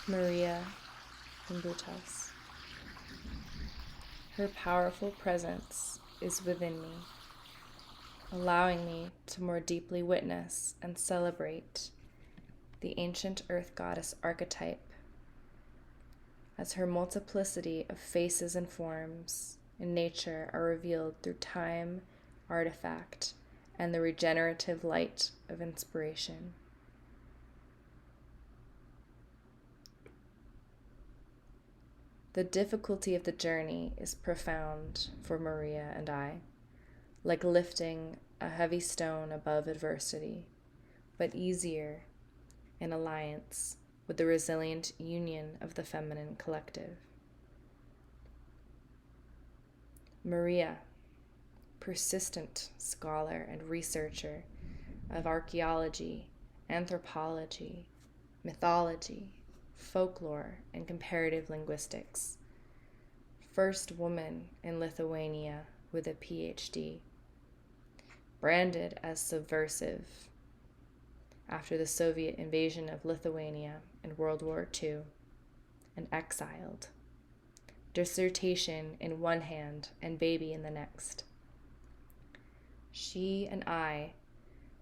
Marija Gimbtuas. Her powerful presence is within me, allowing me to more deeply witness and celebrate the ancient earth goddess archetype as her multiplicity of faces and forms in nature are revealed through time, artifact, and the regenerative light of inspiration. The difficulty of the journey is profound for Marija and I, like lifting a heavy stone above adversity, but easier in alliance with the resilient union of the feminine collective. Marija, persistent scholar and researcher of archaeology, anthropology, mythology, folklore, and comparative linguistics. First woman in Lithuania with a PhD. Branded as subversive after the Soviet invasion of Lithuania in World War II, and exiled. Dissertation in one hand and baby in the next. She and I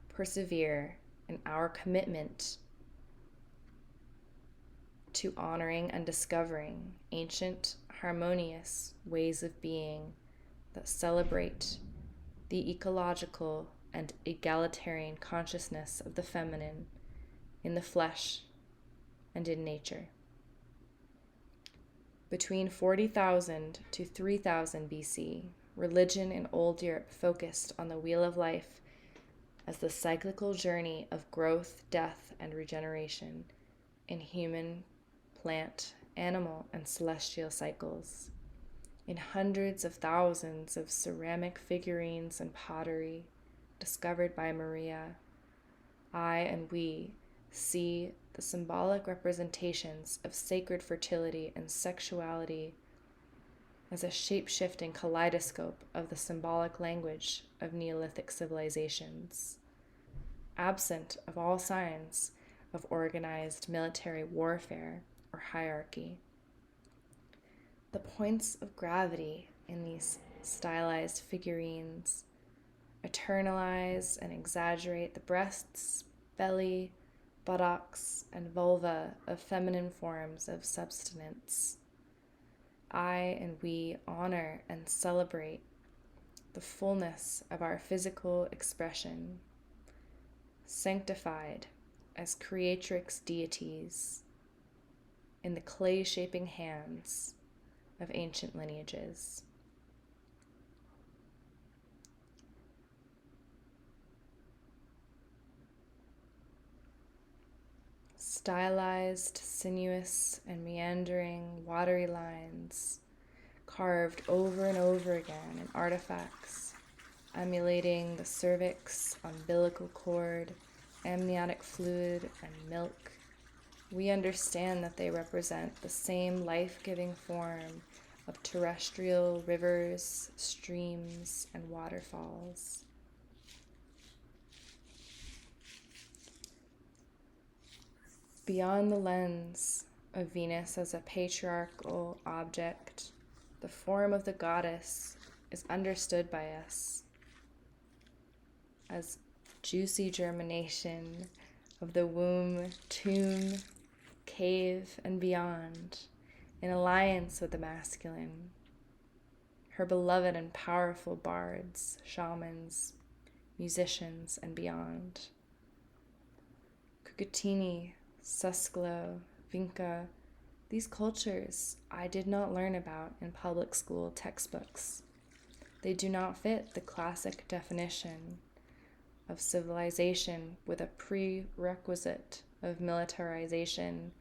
persevere in our commitment to honoring and discovering ancient, harmonious ways of being that celebrate the ecological and egalitarian consciousness of the feminine in the flesh and in nature. Between 40,000 to 3,000 BC, religion in Old Europe focused on the wheel of life as the cyclical journey of growth, death, and regeneration in human, plant, animal, and celestial cycles. In hundreds of thousands of ceramic figurines and pottery discovered by Marija, I and we see the symbolic representations of sacred fertility and sexuality as a shape-shifting kaleidoscope of the symbolic language of Neolithic civilizations, absent of all signs of organized military warfare or hierarchy. The points of gravity in these stylized figurines eternalize and exaggerate the breasts, belly, buttocks, and vulva of feminine forms of substance. I and we honor and celebrate the fullness of our physical expression, sanctified as creatrix deities in the clay-shaping hands of ancient lineages. Stylized, sinuous, and meandering watery lines carved over and over again in artifacts emulating the cervix, umbilical cord, amniotic fluid, and milk. We understand that they represent the same life-giving form of terrestrial rivers, streams, and waterfalls. Beyond the lens of Venus as a patriarchal object, the form of the goddess is understood by us as juicy germination of the womb, tomb, cave, and beyond, in alliance with the masculine, her beloved and powerful bards, shamans, musicians, and beyond. Cucutini, Susklo, Vinca, these cultures I did not learn about in public school textbooks. They do not fit the classic definition of civilization with a prerequisite of militarization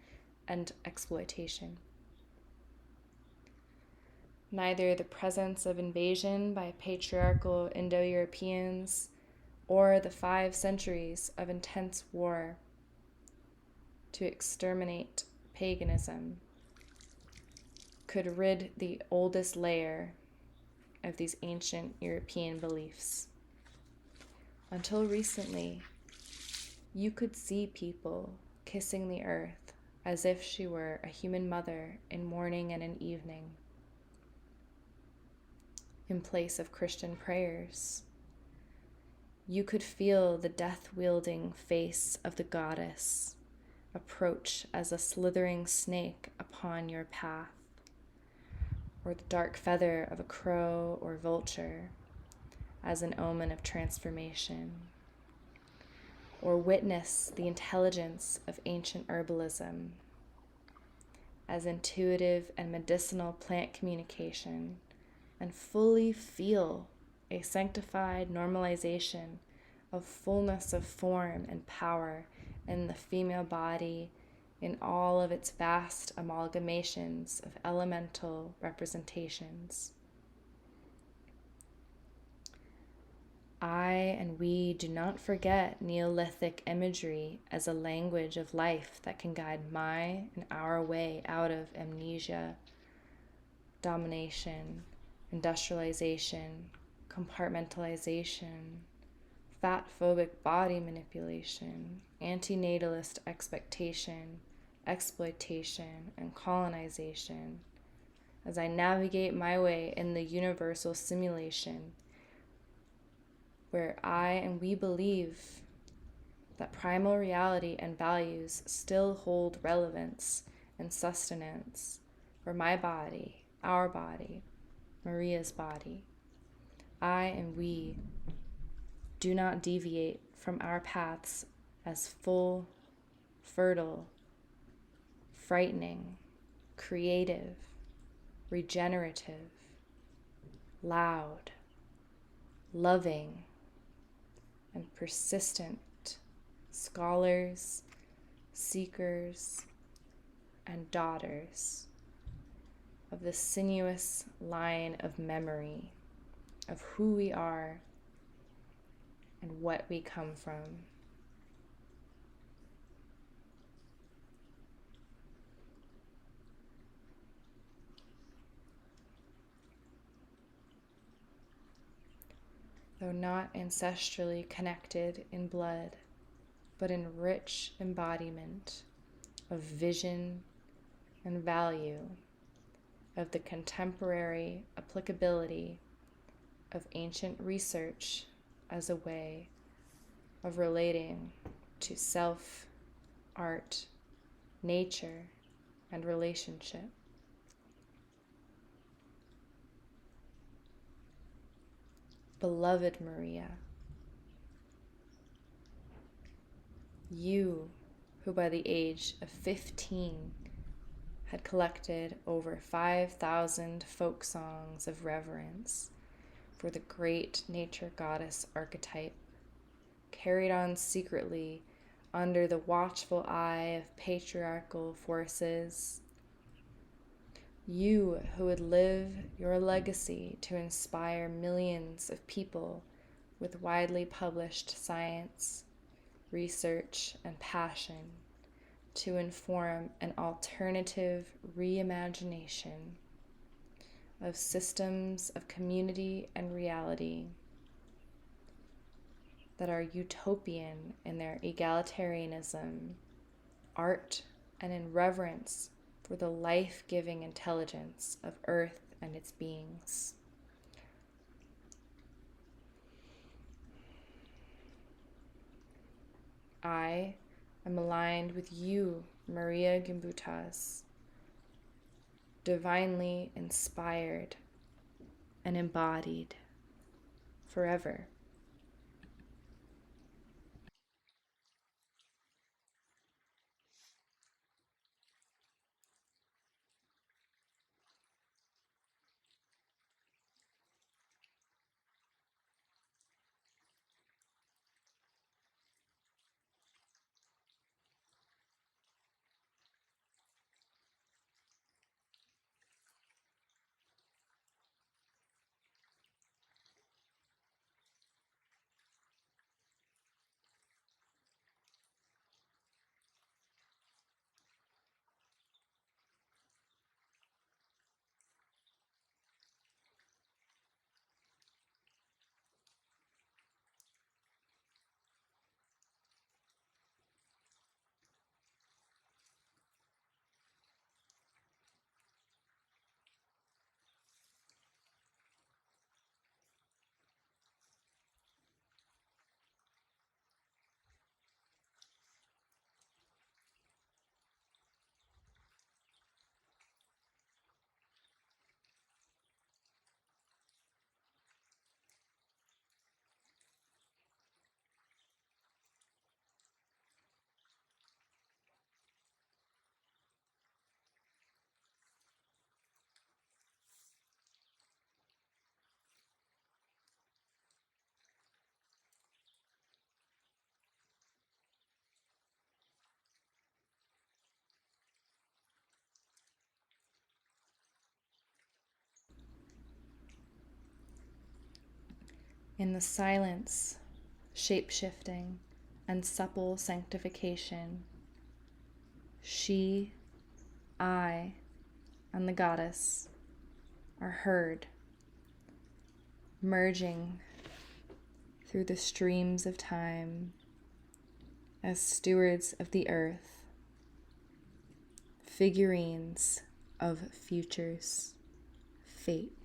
and exploitation. Neither the presence of invasion by patriarchal Indo-Europeans or the 5 centuries of intense war to exterminate paganism could rid the oldest layer of these ancient European beliefs. Until recently, you could see people kissing the earth as if she were a human mother in morning and in evening, in place of Christian prayers. You could feel the death-wielding face of the goddess approach as a slithering snake upon your path, or the dark feather of a crow or vulture as an omen of transformation, or witness the intelligence of ancient herbalism as intuitive and medicinal plant communication, and fully feel a sanctified normalization of fullness of form and power in the female body in all of its vast amalgamations of elemental representations. I and we do not forget Neolithic imagery as a language of life that can guide my and our way out of amnesia, domination, industrialization, compartmentalization, fat-phobic body manipulation, antinatalist expectation, exploitation, and colonization, as I navigate my way in the universal simulation where I and we believe that primal reality and values still hold relevance and sustenance for my body, our body, Marija's body. I and we do not deviate from our paths as full, fertile, frightening, creative, regenerative, loud, loving, and persistent scholars, seekers, and daughters of the sinuous line of memory of who we are and what we come from. Though not ancestrally connected in blood, but in rich embodiment of vision and value of the contemporary applicability of ancient research as a way of relating to self, art, nature, and relationship. Beloved Marija, you who by the age of 15 had collected over 5,000 folk songs of reverence for the great nature goddess archetype, carried on secretly under the watchful eye of patriarchal forces. You who would live your legacy to inspire millions of people with widely published science, research, and passion to inform an alternative reimagination of systems of community and reality that are utopian in their egalitarianism, art, and in reverence for the life-giving intelligence of Earth and its beings. I am aligned with you, Marjia Gimbtuas, divinely inspired and embodied forever. In the silence, shape-shifting, and supple sanctification, she, I, and the goddess are heard, merging through the streams of time as stewards of the earth, figurines of futures, fate.